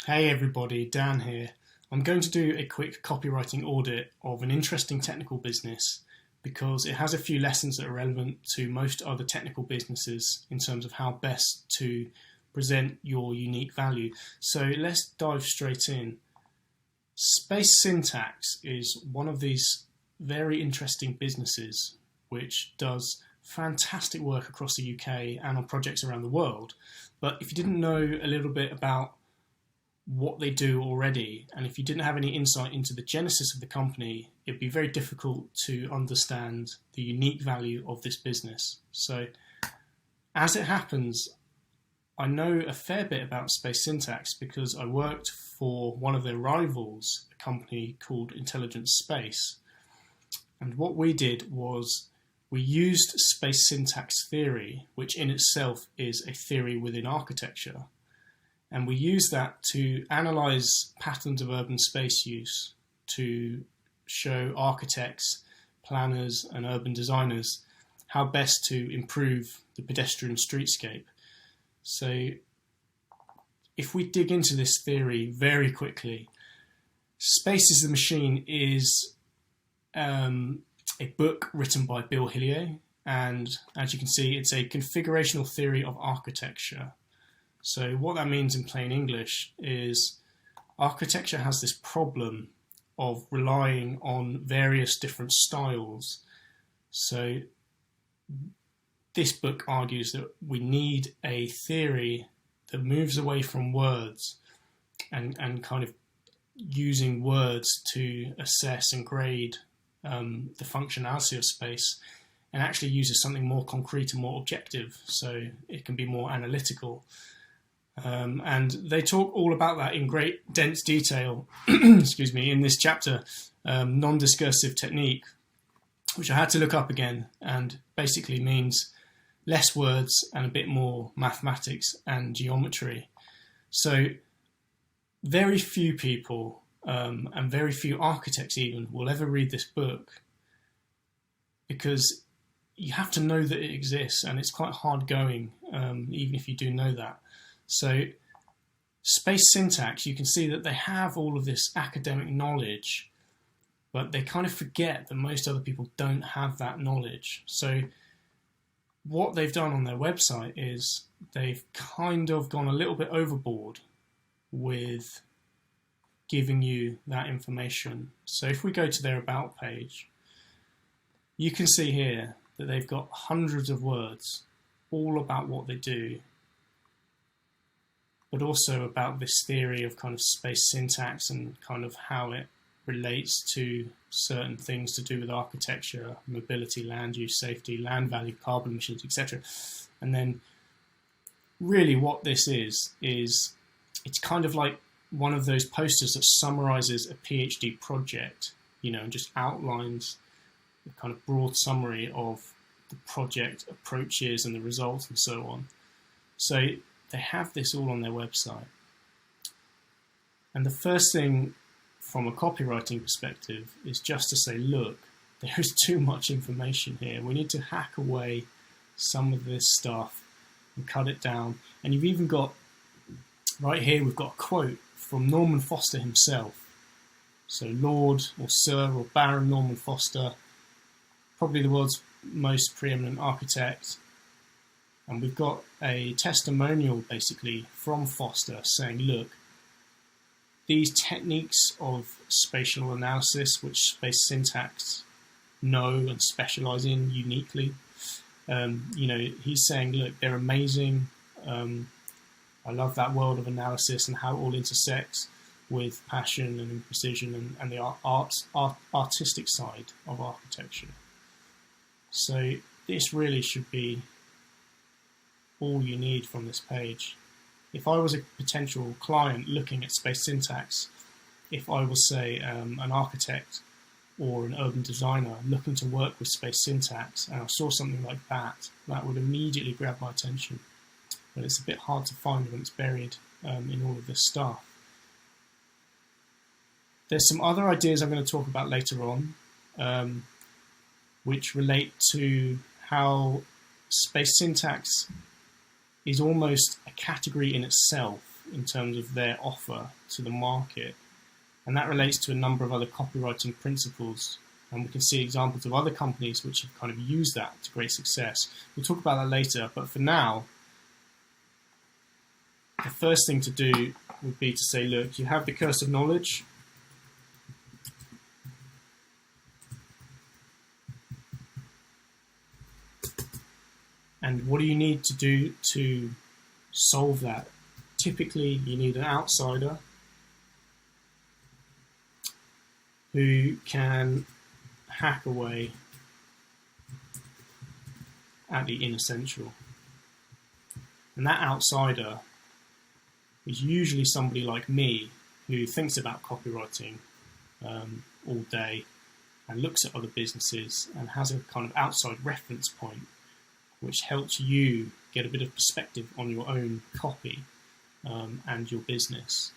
Hey everybody, Dan here. I'm going to do a quick copywriting audit of an interesting technical business because it has a few lessons that are relevant to most other technical businesses in terms of how best to present your unique value. So let's dive straight in. Space Syntax is one of these very interesting businesses which does fantastic work across the UK and on projects around the world. But if you didn't know a little bit about what they do already, and if you didn't have any insight into the genesis of the company, it'd be very difficult to understand the unique value of this business. So as it happens, I know a fair bit about Space Syntax because I worked for one of their rivals, a company called Intelligent Space. And what we did was we used Space Syntax theory, which in itself is a theory within architecture. And we use that to analyze patterns of urban space use to show architects, planners, and urban designers how best to improve the pedestrian streetscape. So if we dig into this theory very quickly, Space is the Machine is a book written by Bill Hilliers, and as you can see, it's a configurational theory of architecture. So what that means in plain English is architecture has this problem of relying on various different styles. So this book argues that we need a theory that moves away from words and kind of using words to assess and grade the functionality of space, and actually uses something more concrete and more objective so it can be more analytical. And they talk all about that in great dense detail excuse me, in this chapter, non-discursive technique, which I had to look up again, and basically means less words and a bit more mathematics and geometry. So very few people and very few architects even will ever read this book because you have to know that it exists, and it's quite hard going even if you do know that. So Space Syntax, you can see that they have all of this academic knowledge, but they kind of forget that most other people don't have that knowledge. So what they've done on their website is they've kind of gone a little bit overboard with giving you that information. So if we go to their About page, you can see here that they've got hundreds of words all about what they do, but also about this theory of kind of space syntax and kind of how it relates to certain things to do with architecture, mobility, land use, safety, land value, carbon emissions, etc. And then really what this is it's kind of like one of those posters that summarizes a PhD project, and just outlines the kind of broad summary of the project approaches and the results and so on. So they have this all on their website. And the first thing from a copywriting perspective is just to say, look, there is too much information here. We need to hack away some of this stuff and cut it down. And you've even got, right here, we've got a quote from Norman Foster himself. So Lord or Sir or Baron Norman Foster, probably the world's most preeminent architect. And we've got a testimonial basically from Foster saying, look, these techniques of spatial analysis, which Space Syntax know and specialize in uniquely, he's saying, look, they're amazing. I love that world of analysis and how it all intersects with passion and precision and the artistic side of architecture. So this really should be all you need from this page. If I was a potential client looking at Space Syntax, if I was, say, an architect or an urban designer looking to work with Space Syntax, and I saw something like that, that would immediately grab my attention. But it's a bit hard to find when it's buried in all of this stuff. There's some other ideas I'm going to talk about later on, which relate to how Space Syntax is almost a category in itself. in terms of their offer to the market. And that relates to a number of other copywriting principles. And we can see examples of other companies which have kind of used that to great success. We'll talk about that later, but for now, the first thing to do would be to say, look, you have the curse of knowledge. And what do you need to do to solve that? Typically, you need an outsider who can hack away at the inessential. And that outsider is usually somebody like me who thinks about copywriting all day and looks at other businesses and has a kind of outside reference point which helps you get a bit of perspective on your own copy and your business.